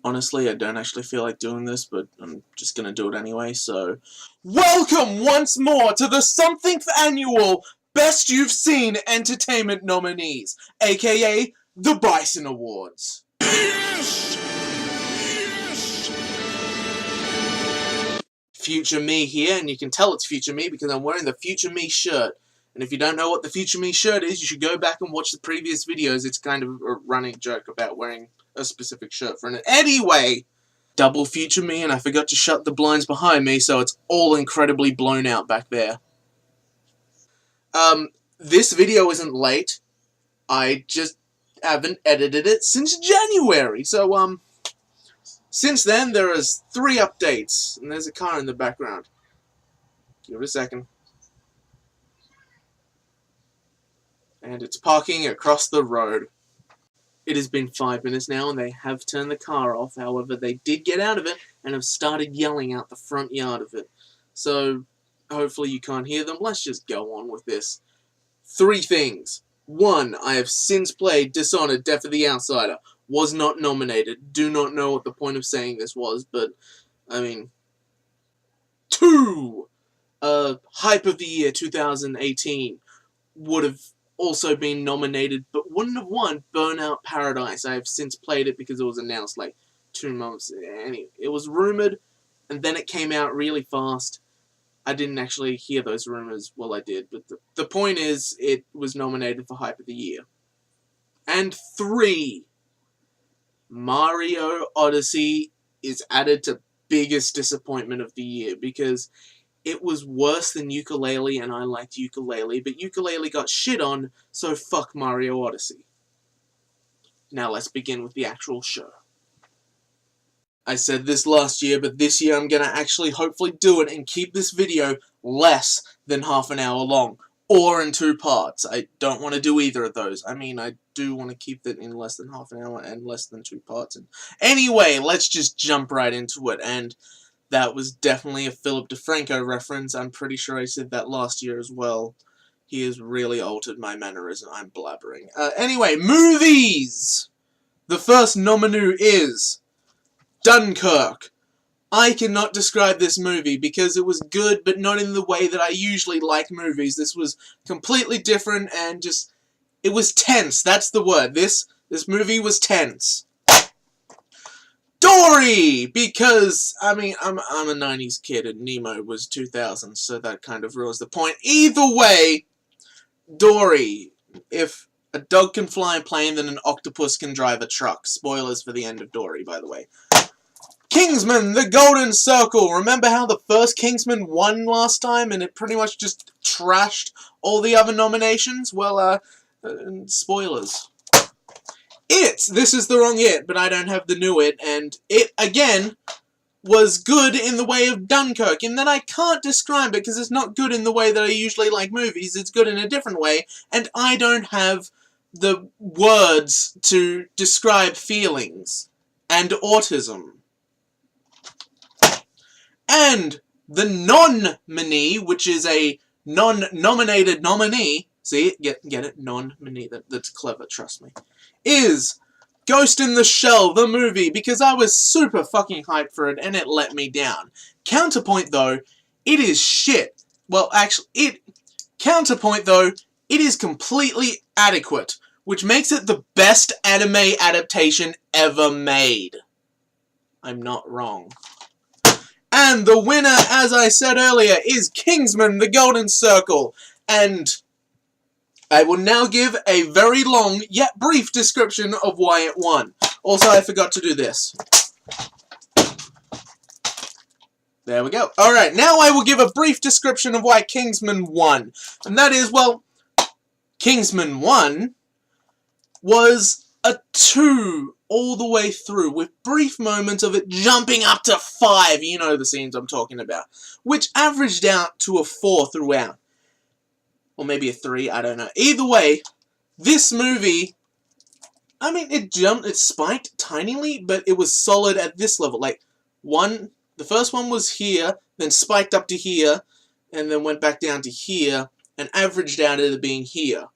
Honestly, I don't actually feel like doing this, but I'm just gonna do it anyway, so... Welcome once more to the something annual Best You've Seen Entertainment Nominees, aka the B.Y.S.E.N Awards. Yes! Yes! Future me here, and you can tell it's Future me because I'm wearing the Future me shirt. And if you don't know what the Future me shirt is, you should go back and watch the previous videos. It's kind of a running joke about wearing a specific shirt for it. Anyway, double Future me, and I forgot to shut the blinds behind me, so it's all incredibly blown out back there. This video isn't late. I just haven't edited it since January, so, since then, there is 3 updates, and there's a car in the background. Give it a second. And it's parking across the road. It has been 5 minutes now, and they have turned the car off. However, they did get out of it, and have started yelling out the front yard of it. So, hopefully you can't hear them. Let's just go on with this. 3 things. 1, I have since played Dishonored, Death of the Outsider. Was not nominated. Do not know what the point of saying this was, but, I mean... 2, Hype of the Year 2018 would have also been nominated, but wouldn't have won. Burnout Paradise. I have since played it because it was announced like 2 months. Anyway, it was rumored, and then it came out really fast. I didn't actually hear those rumors. Well, I did, but the point is, it was nominated for Hype of the Year. And 3, Mario Odyssey is added to biggest disappointment of the year because it was worse than Ukulele, and I liked Ukulele, but Ukulele got shit on, so fuck Mario Odyssey. Now let's begin with the actual show. I said this last year, but this year I'm gonna actually hopefully do it and keep this video less than half an hour long, or in 2 parts. I don't want to do either of those. I mean, I do want to keep it in less than half an hour and less than 2 parts. And anyway, let's just jump right into it, and that was definitely a Philip DeFranco reference. I'm pretty sure I said that last year as well. He has really altered my mannerism. I'm blabbering. Anyway, movies! The first nominee is Dunkirk. I cannot describe this movie because it was good, but not in the way that I usually like movies. This was completely different and just... it was tense. That's the word. This movie was tense. Dory! Because, I mean, I'm a 90s kid and Nemo was 2000, so that kind of ruins the point. Either way, Dory. If a dog can fly a plane, then an octopus can drive a truck. Spoilers for the end of Dory, by the way. Kingsman, The Golden Circle. Remember how the first Kingsman won last time and it pretty much just trashed all the other nominations? Well, spoilers. It! This is the wrong It, but I don't have the new It, and It, again, was good in the way of Dunkirk, and then I can't describe it because it's not good in the way that I usually like movies, it's good in a different way, and I don't have the words to describe feelings and autism. And the non-nominee, which is a non-nominated nominee, see, get it, non-nominee, that's clever, trust me, is Ghost in the Shell, the movie, because I was super fucking hyped for it, and it let me down. Counterpoint, though, it is shit. Well, actually, counterpoint, though, it is completely adequate, which makes it the best anime adaptation ever made. I'm not wrong. And the winner, as I said earlier, is Kingsman, The Golden Circle, and I will now give a very long, yet brief description of why it won. Also, I forgot to do this. There we go. Alright, now I will give a brief description of why Kingsman won. And that is, well, Kingsman 1 was a 2 all the way through, with brief moments of it jumping up to 5, you know the scenes I'm talking about, which averaged out to a 4 throughout. Or maybe a 3, I don't know. Either way, this movie, I mean, it spiked tinily, but it was solid at this level. Like, the first one was here, then spiked up to here, and then went back down to here, and averaged out at it being here.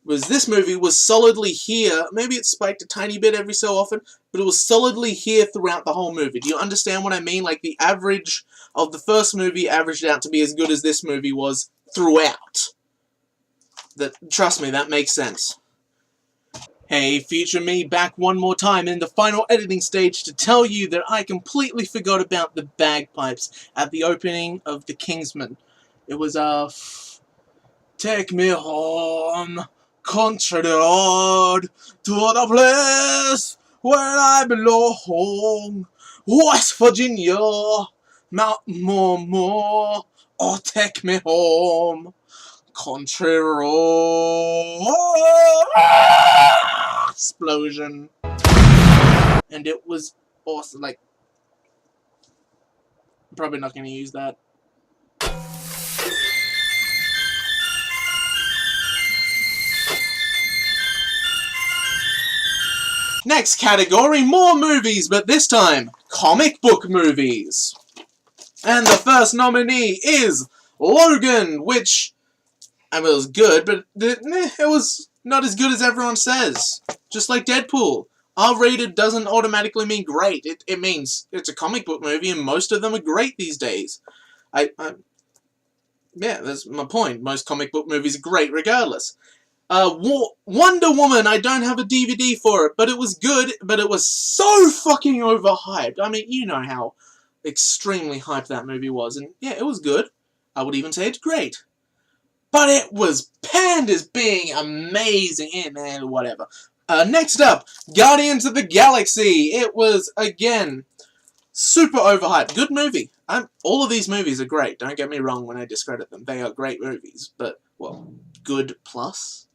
was this movie was solidly here. Maybe it spiked a tiny bit every so often, but it was solidly here throughout the whole movie. Do you understand what I mean? Like, the average of the first movie averaged out to be as good as this movie was throughout. Trust me, that makes sense. Hey, future me, back one more time in the final editing stage to tell you that I completely forgot about the bagpipes at the opening of The Kingsman. It was, take me home, country road, to the place where I belong, West Virginia, Mount More, oh, take me home, country road, explosion, and it was awesome. Like, I'm probably not going to use that. Next category, more movies, but this time, comic book movies. And the first nominee is Logan, which, I mean, it was good, but it was not as good as everyone says. Just like Deadpool. R-rated doesn't automatically mean great. It means it's a comic book movie, and most of them are great these days. Yeah, that's my point. Most comic book movies are great regardless. Wonder Woman, I don't have a DVD for it, but it was good, but it was so fucking overhyped. I mean, you know how extremely hyped that movie was, and yeah, it was good. I would even say it's great. But it was panned as being amazing, man, whatever. Next up, Guardians of the Galaxy. It was, again, super overhyped. Good movie. All of these movies are great, don't get me wrong when I discredit them. They are great movies, but, well, good plus?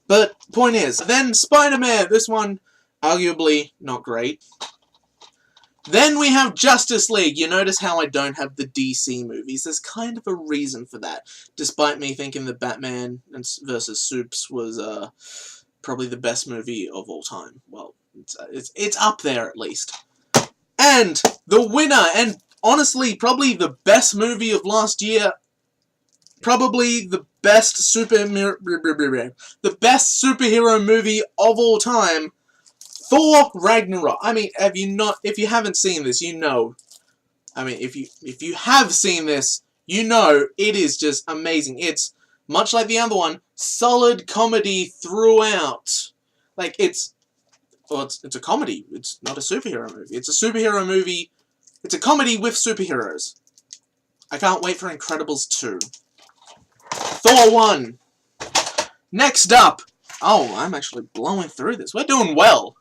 But, point is, then Spider-Man, this one, arguably not great. Then we have Justice League. You notice how I don't have the DC movies. There's kind of a reason for that. Despite me thinking that Batman vs. Supes was probably the best movie of all time. Well, it's up there at least. And the winner, and honestly, probably the best movie of last year, probably the best superhero movie of all time, Thor Ragnarok. I mean, if you haven't seen this, you know. I mean, if you have seen this, you know it is just amazing. It's much like the other one, solid comedy throughout. Like, it's a comedy. It's not a superhero movie. It's a superhero movie. It's a comedy with superheroes. I can't wait for Incredibles 2. Thor 1. Next up. Oh, I'm actually blowing through this. We're doing well.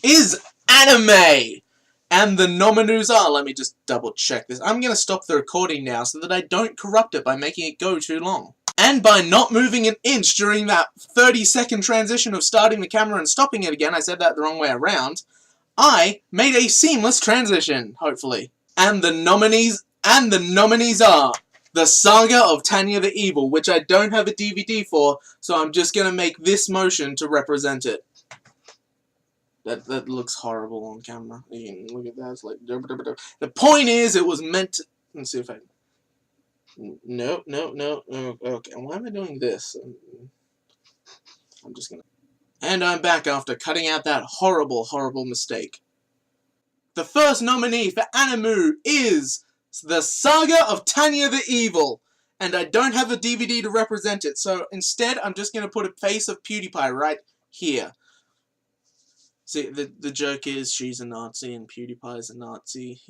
Is anime. And the Nominoos are, let me just double check this. I'm going to stop the recording now so that I don't corrupt it by making it go too long. And by not moving an inch during that 30-second transition of starting the camera and stopping it again, I said that the wrong way around, I made a seamless transition, hopefully. And the nominees are The Saga of Tanya the Evil, which I don't have a DVD for, so I'm just going to make this motion to represent it. That looks horrible on camera. You can look at that. It's like... The point is, it was meant to... Let's see if I... No. Okay, why am I doing this? I'm just gonna... And I'm back after cutting out that horrible, horrible mistake. The first nominee for Animu is The Saga of Tanya the Evil. And I don't have a DVD to represent it, so instead I'm just going to put a face of PewDiePie right here. See, the joke is she's a Nazi and PewDiePie's a Nazi.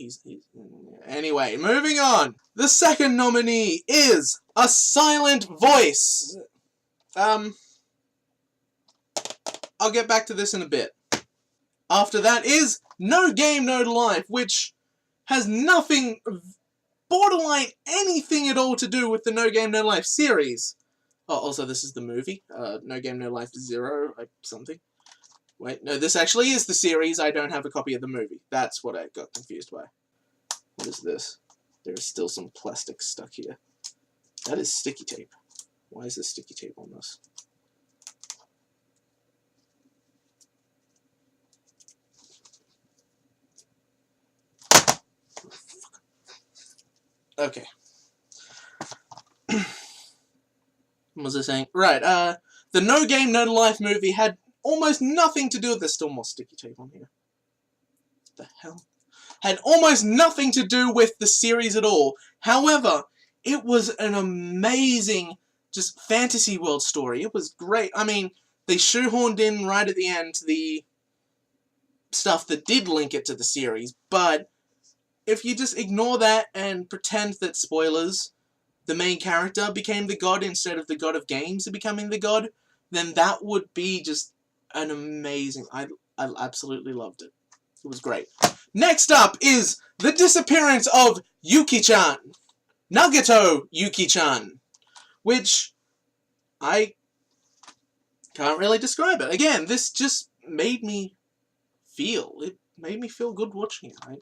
Anyway, moving on. The second nominee is A Silent Voice. I'll get back to this in a bit. After that is No Game, No Life, which has nothing, borderline anything at all to do with the No Game, No Life series. Oh, also this is the movie. No Game, No Life 0, something. Wait, no, this actually is the series. I don't have a copy of the movie. That's what I got confused by. What is this? There is still some plastic stuck here. That is sticky tape. Why is there sticky tape on this? Okay. What was I saying? Right, The No Game, No Life movie had almost nothing to do with... There's still more sticky tape on here. What the hell? Had almost nothing to do with the series at all. However, it was an amazing, just fantasy world story. It was great. I mean, they shoehorned in right at the end the stuff that did link it to the series, but if you just ignore that and pretend that, spoilers, the main character became the god instead of the god of games becoming the god, then that would be just an amazing... I absolutely loved it. It was great. Next up is the disappearance of Yuki-chan. Nagato Yuki-chan. Which I can't really describe it. Again, this just made me feel. It made me feel good watching it.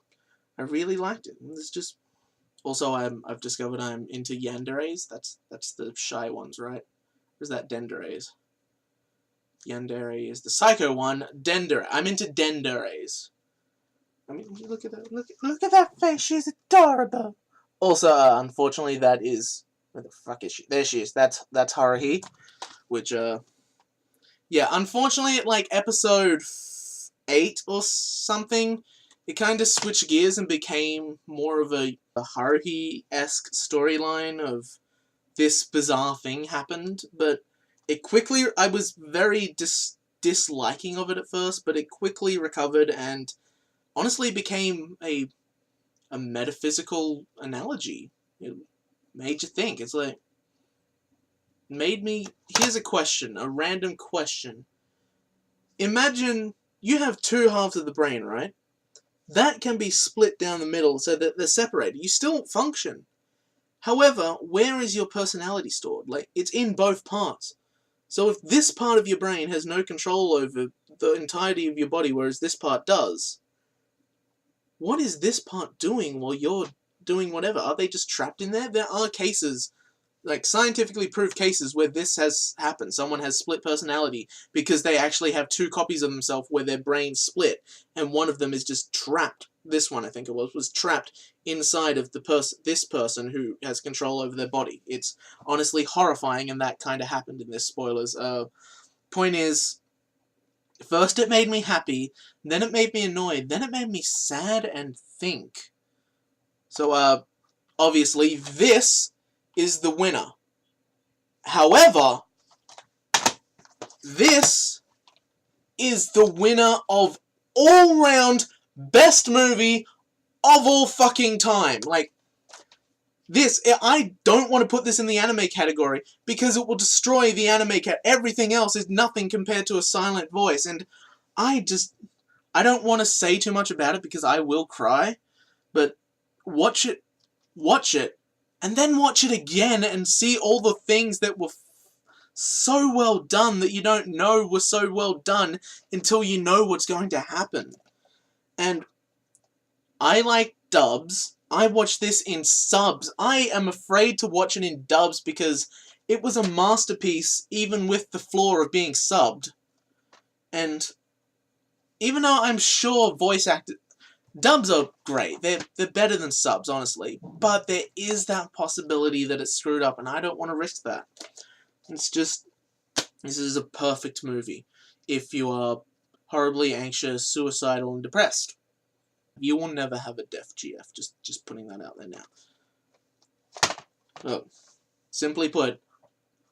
I really liked it. It's just... Also, I've discovered I'm into yanderes. That's the shy ones, right? Or is that denderes? Yandere is the psycho one. Dendere. I'm into denderes. I mean, look at that. Look at that face. She's adorable. Also, unfortunately, that is... Where the fuck is she? There she is. That's Haruhi. Which, yeah, unfortunately, like, episode 8 or something, it kind of switched gears and became more of a Haruhi-esque storyline of this bizarre thing happened, but it quickly... I was very disliking of it at first, but it quickly recovered and honestly became a metaphysical analogy. It made you think. It's like... Made me... Here's a question, a random question. Imagine you have two halves of the brain, right? That can be split down the middle so that they're separated. You still function. However, where is your personality stored? Like, it's in both parts. So if this part of your brain has no control over the entirety of your body, whereas this part does, what is this part doing while you're doing whatever? Are they just trapped in there? There are cases, like scientifically proved cases, where this has happened. Someone has split personality because they actually have two copies of themselves where their brains split, and one of them is just trapped. This one, I think it was trapped inside of this person who has control over their body. It's honestly horrifying, and that kind of happened in this, spoilers. Point is, first it made me happy, then it made me annoyed, then it made me sad and think. So, obviously, this is the winner. However, this is the winner of all-round best movie of all fucking time. Like, this, I don't want to put this in the anime category because it will destroy the anime Everything else is nothing compared to A Silent Voice, and I don't want to say too much about it because I will cry, but watch it, and then watch it again and see all the things that were so well done that you don't know were so well done until you know what's going to happen. And I like dubs. I watch this in subs. I am afraid to watch it in dubs because it was a masterpiece even with the flaw of being subbed. And even though I'm sure voice actors... Dubs are great. They're better than subs, honestly. But there is that possibility that it's screwed up, and I don't want to risk that. It's just... This is a perfect movie if you are horribly anxious, suicidal, and depressed. You will never have a deaf GF. Just putting that out there now. Look, simply put,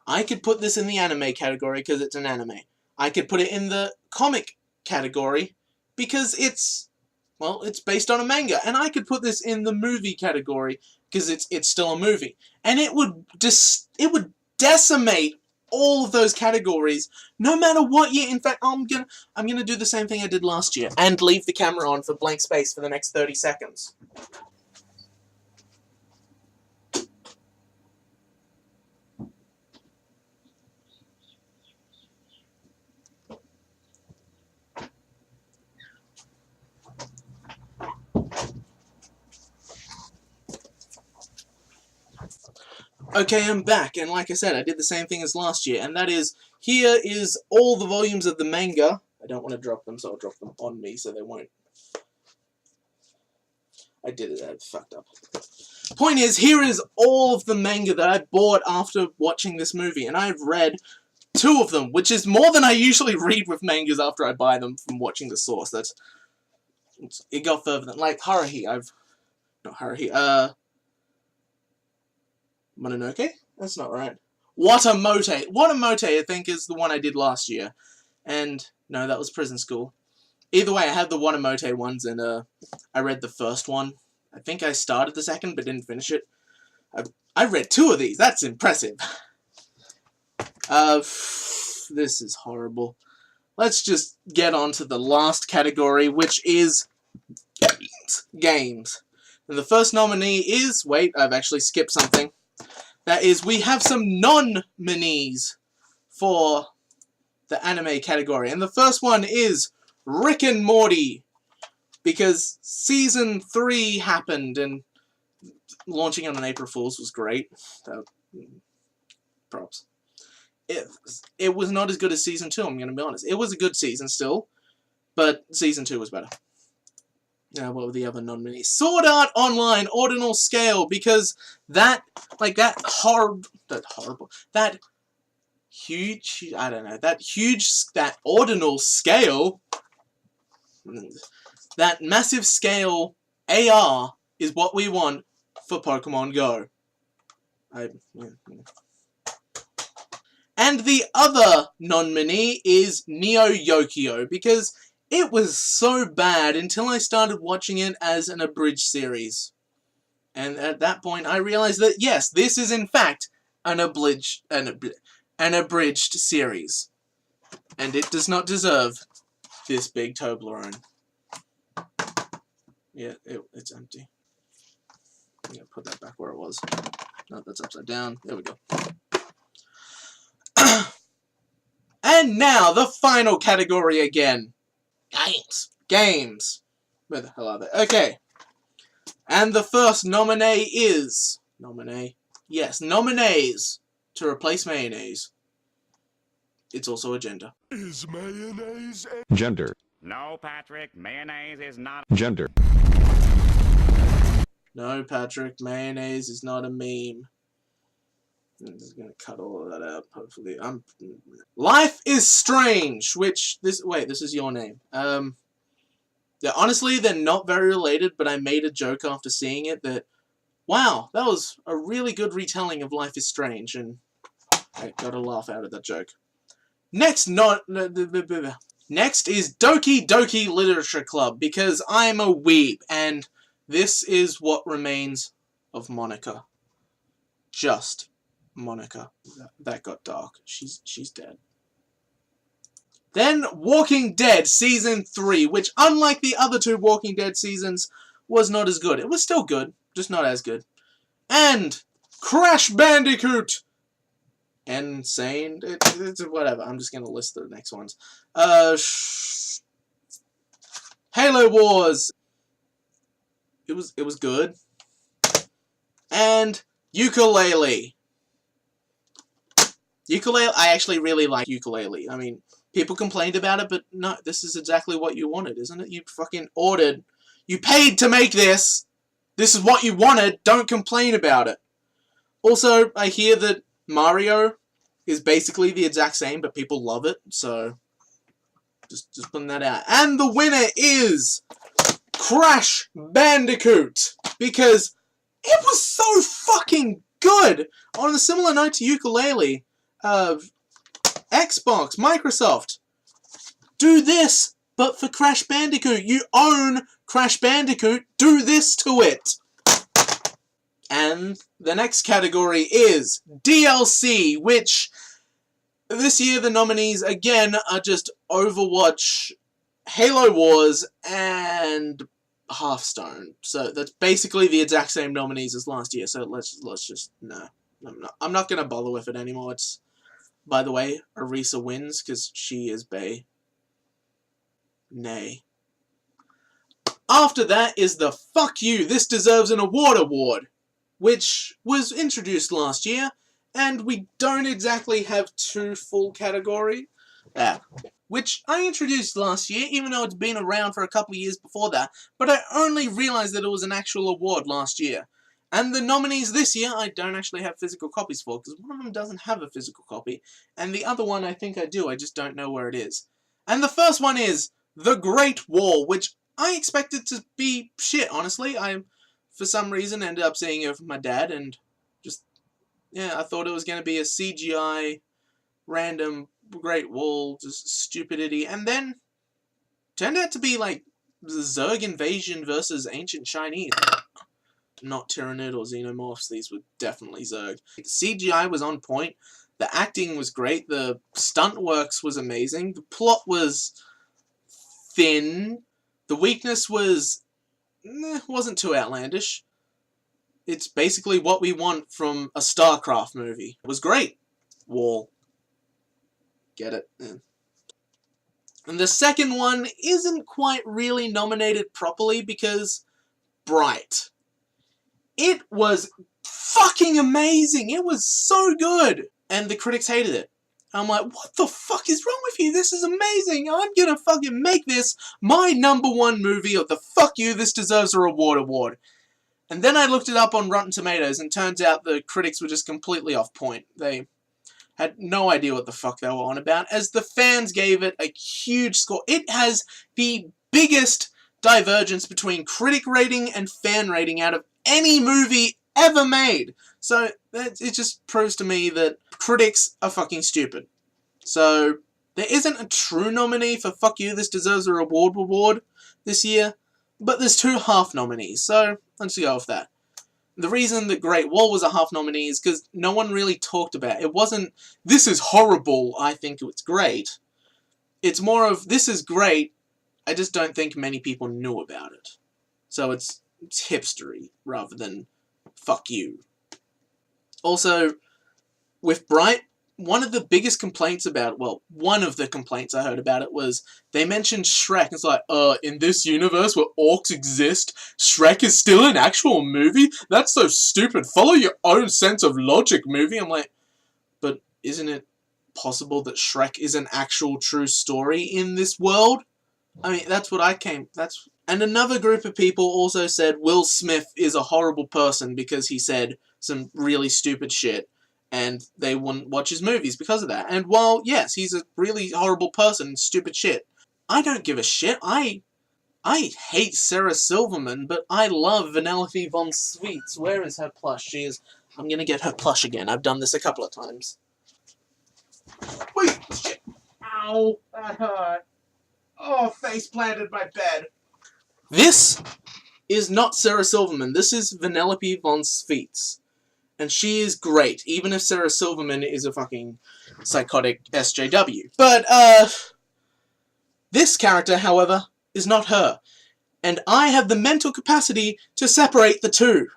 I could put this in the anime category because it's an anime. I could put it in the comic category because it's... Well, it's based on a manga, and I could put this in the movie category because it's still a movie, and it would decimate all of those categories, no matter what year. In fact, I'm gonna do the same thing I did last year and leave the camera on for blank space for the next 30 seconds. Okay, I'm back, and like I said, I did the same thing as last year, and that is, here is all the volumes of the manga. I don't want to drop them, so I'll drop them on me so they won't. I did it, I fucked up. Point is, here is all of the manga that I bought after watching this movie, and I've read 2 of them, which is more than I usually read with mangas after I buy them from watching the source. It got further than, like, Haruhi, not Haruhi, Mononoke? That's not right. Watamote. Watamote, I think, is the one I did last year. And, no, that was Prison School. Either way, I had the Watamote ones, and, I read the first one. I think I started the second, but didn't finish it. I read 2 of these. That's impressive. This is horrible. Let's just get on to the last category, which is games. And the first nominee is... Wait, I've actually skipped something. That is, we have some nominees for the anime category. And the first one is Rick and Morty. Because Season 3 happened, and launching on an April Fool's was great. Props. It was not as good as Season 2, I'm going to be honest. It was a good season still, but Season 2 was better. Now, what were the other nominees? Sword Art Online Ordinal Scale, because that huge, I don't know, that Ordinal Scale, that massive scale AR is what we want for Pokemon Go. And the other nominee is Neo Yokio, because it was so bad until I started watching it as an abridged series. And at that point, I realized that, yes, this is in fact an abridged series. And it does not deserve this big Toblerone. Yeah, it's empty. I'm going to put that back where it was. No, that's upside down. There we go. And now, the final category again. Games. Where the hell are they? Okay. And the first nominee is... Yes, nominees to replace mayonnaise. It's also a gender. Is mayonnaise a... Gender. No, Patrick, mayonnaise is not... Gender. No, Patrick, mayonnaise is not a meme. I'm just gonna cut all of that out, hopefully. Life is Strange, which... this is your name. Honestly, they're not very related, but I made a joke after seeing it that, wow, that was a really good retelling of Life is Strange, and I got a laugh out of that joke. Next is Doki Doki Literature Club, because I'm a weeb, and this is what remains of Monica. Just Monica. That got dark. She's dead. Then, Walking Dead Season 3, which, unlike the other 2 Walking Dead seasons, was not as good. It was still good, just not as good. And Crash Bandicoot! Insane. It's whatever. I'm just gonna list the next ones. Halo Wars. It was good. And Yooka-Laylee. I actually really like Yooka-Laylee. I mean, people complained about it, but no, this is exactly what you wanted, isn't it? You fucking ordered. You paid to make this. This is what you wanted. Don't complain about it. Also, I hear that Mario is basically the exact same, but people love it, so just putting that out. And the winner is Crash Bandicoot, because it was so fucking good. On a similar note to Yooka-Laylee, Xbox, Microsoft, do this, but for Crash Bandicoot. You own Crash Bandicoot, do this to it. And the next category is DLC, which this year the nominees again are just Overwatch, Halo Wars, and Hearthstone. So that's basically the exact same nominees as last year. So let's just no. I'm not gonna bother with it anymore. It's, by the way, Arisa wins because she is bae. Nay. After that is the Fuck You, This Deserves an Award, which was introduced last year, and we don't exactly have 2 full categories. Which I introduced last year, even though it's been around for a couple of years before that, but I only realized that it was an actual award last year. And the nominees this year, I don't actually have physical copies for, because one of them doesn't have a physical copy, and the other one I think I do, I just don't know where it is. And the first one is The Great Wall, which I expected to be shit, honestly. I, for some reason, ended up seeing it with my dad, and just, yeah, I thought it was going to be a CGI, random Great Wall, just stupidity, and then turned out to be, like, the Zerg invasion versus ancient Chinese. Not Tyranid or Xenomorphs, these were definitely Zerg. The CGI was on point, the acting was great, the stunt works was amazing, the plot was thin, the weakness was, wasn't too outlandish. It's basically what we want from a StarCraft movie. It was great. Wall. Get it? Yeah. And the second one isn't quite really nominated properly because Bright. It was fucking amazing. It was so good. And the critics hated it. I'm like, what the fuck is wrong with you? This is amazing. I'm gonna fucking make this my #1 movie of the fuck you, this deserves a reward award. And then I looked it up on Rotten Tomatoes, and turns out the critics were just completely off point. They had no idea what the fuck they were on about, as the fans gave it a huge score. It has the biggest divergence between critic rating and fan rating out of any movie ever made. So it just proves to me that critics are fucking stupid. So there isn't a true nominee for fuck you, this deserves a reward this year, but there's 2 half nominees, so let's go with that. The reason that Great Wall was a half nominee is because no one really talked about it. It wasn't, this is horrible, I think it's great. It's more of, this is great, I just don't think many people knew about it. So it's hipstery, rather than fuck you. Also, with Bright, one of the biggest complaints about it, well, one of the complaints I heard about it was, they mentioned Shrek. It's like, in this universe where orcs exist, Shrek is still an actual movie? That's so stupid. Follow your own sense of logic, movie. I'm like, but isn't it possible that Shrek is an actual true story in this world? I mean, that's what I came, And another group of people also said Will Smith is a horrible person because he said some really stupid shit, and they wouldn't watch his movies because of that. And while, yes, he's a really horrible person, stupid shit, I don't give a shit. I hate Sarah Silverman, but I love Vanellope von Sweets. Where is her plush? She is... I'm gonna get her plush again. I've done this a couple of times. Wait, shit. Ow, that hurt. Oh, face planted my bed. This is not Sarah Silverman. This is Vanellope von Sweets. And she is great, even if Sarah Silverman is a fucking psychotic SJW. But, this character, however, is not her. And I have the mental capacity to separate the two.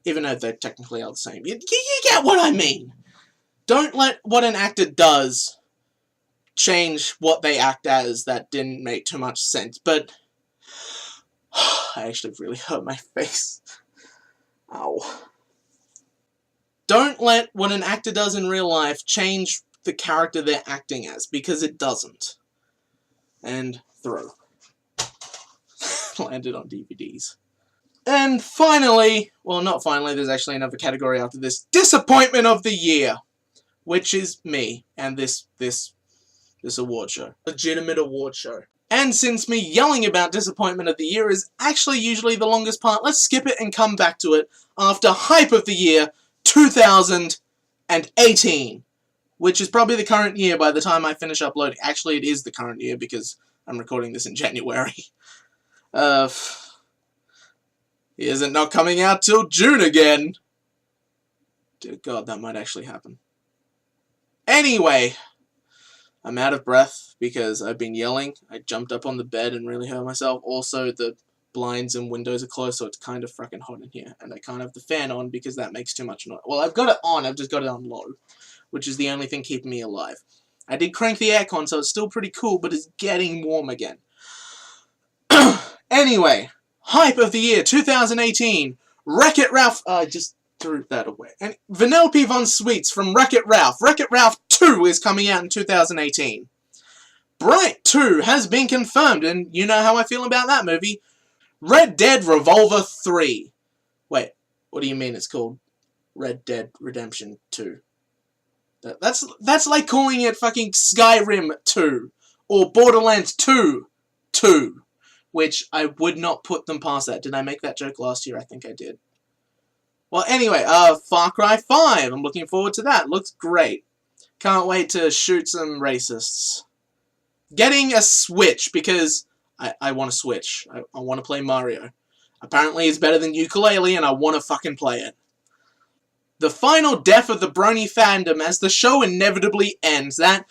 Even though they technically are the same. You get what I mean. Don't let what an actor does change what they act as. That didn't make too much sense. But I actually really hurt my face. Ow. Don't let what an actor does in real life change the character they're acting as, because it doesn't. And throw. Landed on DVDs. And finally, well, not finally, there's actually another category after this. Disappointment of the Year, which is me and this award show. Legitimate award show. And since me yelling about Disappointment of the Year is actually usually the longest part, let's skip it and come back to it after Hype of the Year 2018. Which is probably the current year by the time I finish uploading. Actually, it is the current year because I'm recording this in January. Is it not coming out till June again? Dear God, that might actually happen. Anyway, I'm out of breath because I've been yelling. I jumped up on the bed and really hurt myself. Also, the blinds and windows are closed, so it's kind of freaking hot in here. And I can't have the fan on because that makes too much noise. Well, I've got it on, I've just got it on low, which is the only thing keeping me alive. I did crank the aircon, so it's still pretty cool, but it's getting warm again. Anyway, Hype of the Year 2018. Wreck-It Ralph. I just threw that away. And Vanellope von Sweets from Wreck-It Ralph. Wreck-It Ralph 2 is coming out in 2018. Bright 2 has been confirmed, and you know how I feel about that movie. Red Dead Revolver 3. Wait, What do you mean it's called Red Dead Redemption 2? That's like calling it fucking Skyrim 2 or Borderlands 2 2, which I would not put them past that. Did I make that joke last year? I think I did. Well, anyway, Far Cry 5. I'm looking forward to that. Looks great. Can't wait to shoot some racists. Getting a Switch because I want to Switch. I want to play Mario. Apparently it's better than Yooka-Laylee and I want to fucking play it. The final death of the Brony fandom as the show inevitably ends. That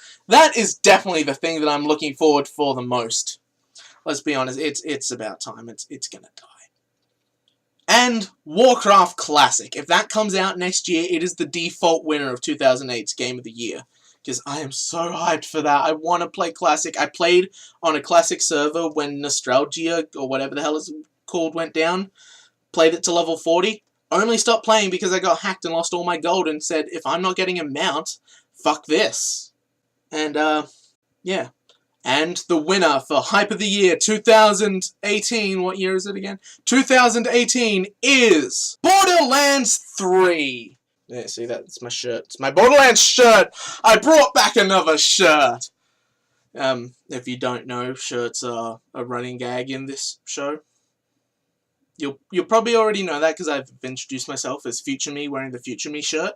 is definitely the thing that I'm looking forward for the most. Let's be honest, it's about time. It's gonna die. And Warcraft Classic. If that comes out next year, it is the default winner of 2008's Game of the Year. Because I am so hyped for that. I want to play Classic. I played on a Classic server when Nostalgia, or whatever the hell it's called, went down. Played it to level 40. Only stopped playing because I got hacked and lost all my gold and said, if I'm not getting a mount, fuck this. And, yeah. And the winner for Hype of the Year 2018, what year is it again? 2018 is Borderlands 3. Yeah, see, that's my shirt. It's my Borderlands shirt. I brought back another shirt. If you don't know, shirts are a running gag in this show. You'll probably already know that because I've introduced myself as Future Me wearing the Future Me shirt.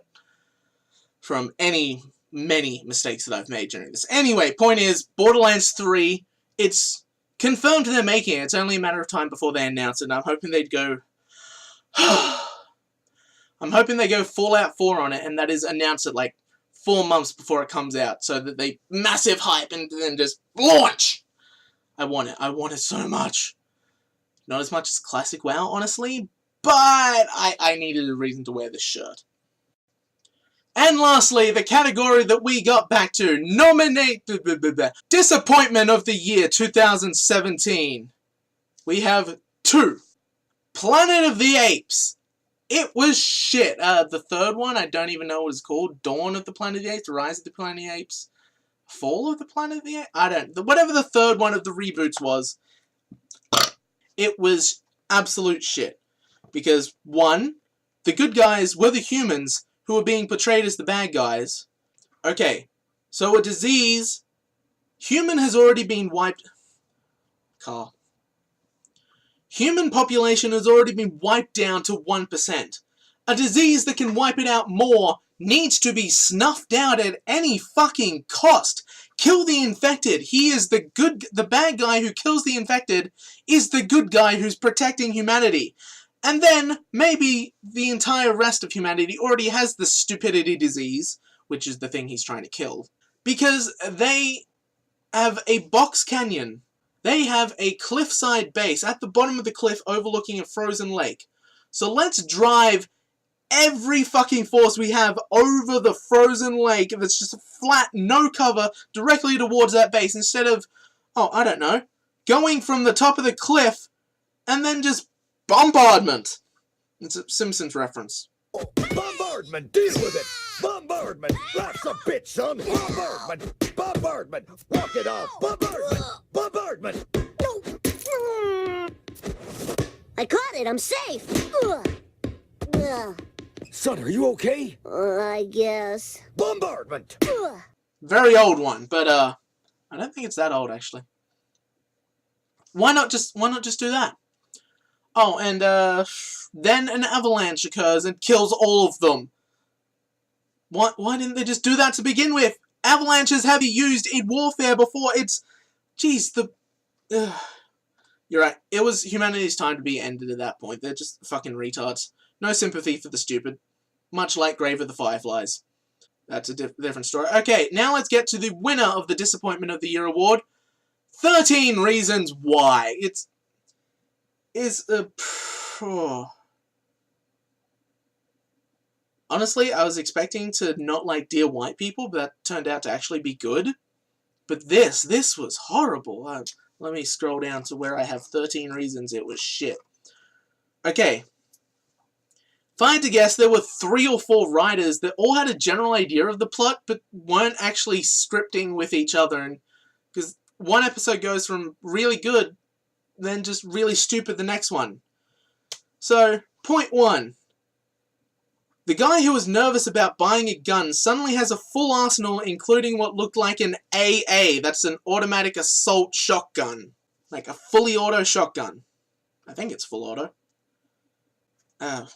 From many mistakes that I've made during this. Anyway, point is, Borderlands 3, it's confirmed they're making it. It's only a matter of time before they announce it, and I'm hoping they'd go... I'm hoping they go Fallout 4 on it, and that is announce it like 4 months before it comes out, so that they massive hype and then just launch! I want it. I want it so much. Not as much as Classic WoW, honestly, but I needed a reason to wear this shirt. And lastly, the category that we got back to, Disappointment of the Year 2017. We have 2. Planet of the Apes. It was shit. The third one, I don't even know what it's called. Dawn of the Planet of the Apes, Rise of the Planet of the Apes, Fall of the Planet of the Apes? I don't know. Whatever the third one of the reboots was, it was absolute shit. Because, 1, the good guys were the humans who were being portrayed as the bad guys. Okay, so a disease, human has already been wiped... Human population has already been wiped down to 1%. A disease that can wipe it out more needs to be snuffed out at any fucking cost. Kill the infected. He is the bad guy who kills the infected is the good guy who's protecting humanity. And then, maybe the entire rest of humanity already has the stupidity disease, which is the thing he's trying to kill. Because they have a box canyon. They have a cliffside base at the bottom of the cliff overlooking a frozen lake. So let's drive every fucking force we have over the frozen lake that's just flat, no cover, directly towards that base instead of, oh, I don't know, going from the top of the cliff and then just bombardment. It's a Simpsons reference. Bombardment, deal with it. Bombardment, that's a bitch, son. Bombardment, bombardment, walk it off. Bombardment, bombardment. I caught it, I'm safe. Son, are you okay? I guess. Bombardment. Very old one, but I don't think it's that old actually. Why not just do that? Oh, and then an avalanche occurs and kills all of them. Why didn't they just do that to begin with? Avalanches have been used in warfare before. Jeez, you're right. It was humanity's time to be ended at that point. They're just fucking retards. No sympathy for the stupid. Much like Grave of the Fireflies. That's a different story. Okay, now let's get to the winner of the Disappointment of the Year award. 13 Reasons Why. Honestly, I was expecting to not like Dear White People, but that turned out to actually be good. But this was horrible. Let me scroll down to where I have 13 reasons it was shit. Okay. If I had to guess, there were 3 or 4 writers that all had a general idea of the plot, but weren't actually scripting with each other. Because one episode goes from really good, then just really stupid the next one. So, point 1. The guy who was nervous about buying a gun suddenly has a full arsenal, including what looked like an AA. That's an automatic assault shotgun. Like a fully auto shotgun. I think it's full auto. I'm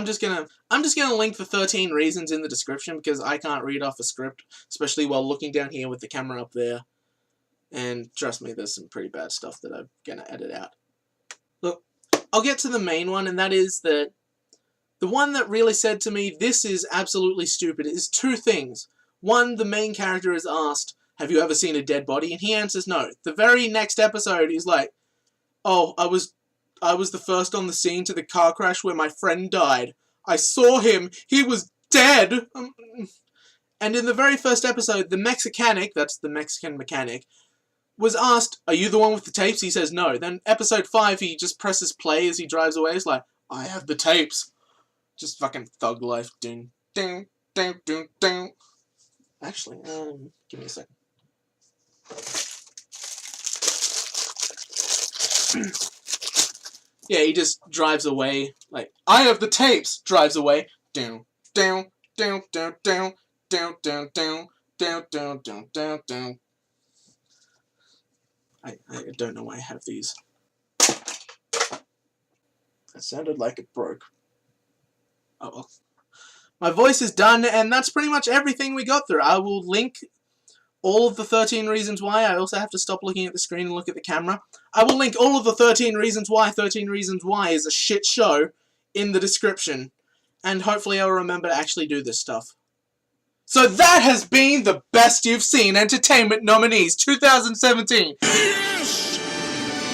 just gonna link the 13 reasons in the description because I can't read off a script, especially while looking down here with the camera up there. And trust me, there's some pretty bad stuff that I'm gonna edit out. Look, I'll get to the main one, and that is that the one that really said to me, this is absolutely stupid, is two things. One, the main character is asked, have you ever seen a dead body? And he answers no. The very next episode, he's like, oh, I was the first on the scene to the car crash where my friend died. I saw him. He was dead. And in the very first episode, the Mexicanic, that's the Mexican mechanic, was asked, are you the one with the tapes? He says no. Then episode 5, he just presses play as he drives away. He's like, I have the tapes. Just fucking thug life. Ding, ding, ding, ding, ding. Actually, give me a second. Yeah, he just drives away. Like, I have the tapes. Drives away. Down, down, down, down, down, down, down, down, down, down, down, down, down. I don't know why I have these. That sounded like it broke. Oh well. My voice is done, and that's pretty much everything we got through. I will link all of the 13 reasons why. I also have to stop looking at the screen and look at the camera. I will link all of the 13 reasons why 13 Reasons Why is a shit show in the description. And hopefully I'll remember to actually do this stuff. So that has been the Best You've Seen Entertainment Nominees 2017. Yes!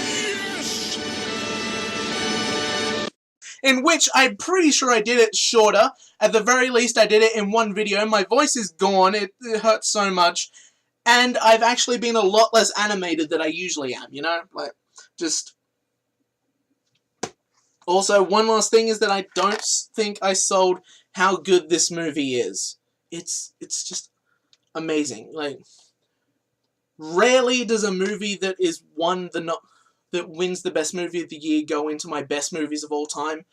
Yes! In which I'm pretty sure I did it shorter. At the very least, I did it in one video. My voice is gone. It hurts so much. And I've actually been a lot less animated than I usually am, you know? Like, just... Also, one last thing is that I don't think I sold how good this movie is. It's just amazing. Like, rarely does a movie that is that wins the best movie of the year go into my best movies of all time.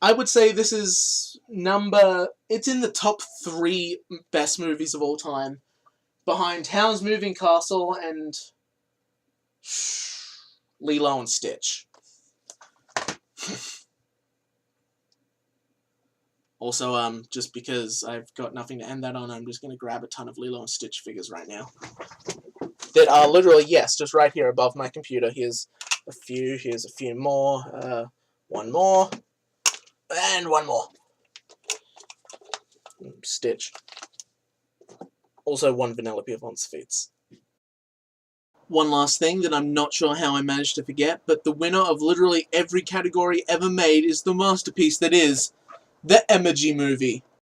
I would say this is it's in the top 3 best movies of all time, behind Howl's Moving Castle and Lilo and Stitch. Also, just because I've got nothing to end that on, I'm just going to grab a ton of Lilo and Stitch figures right now. That are literally, yes, just right here above my computer. Here's a few more, one more, and one more. Stitch. Also, one Vanellope von Spheez. One last thing that I'm not sure how I managed to forget, but the winner of literally every category ever made is the masterpiece that is the Emoji Movie.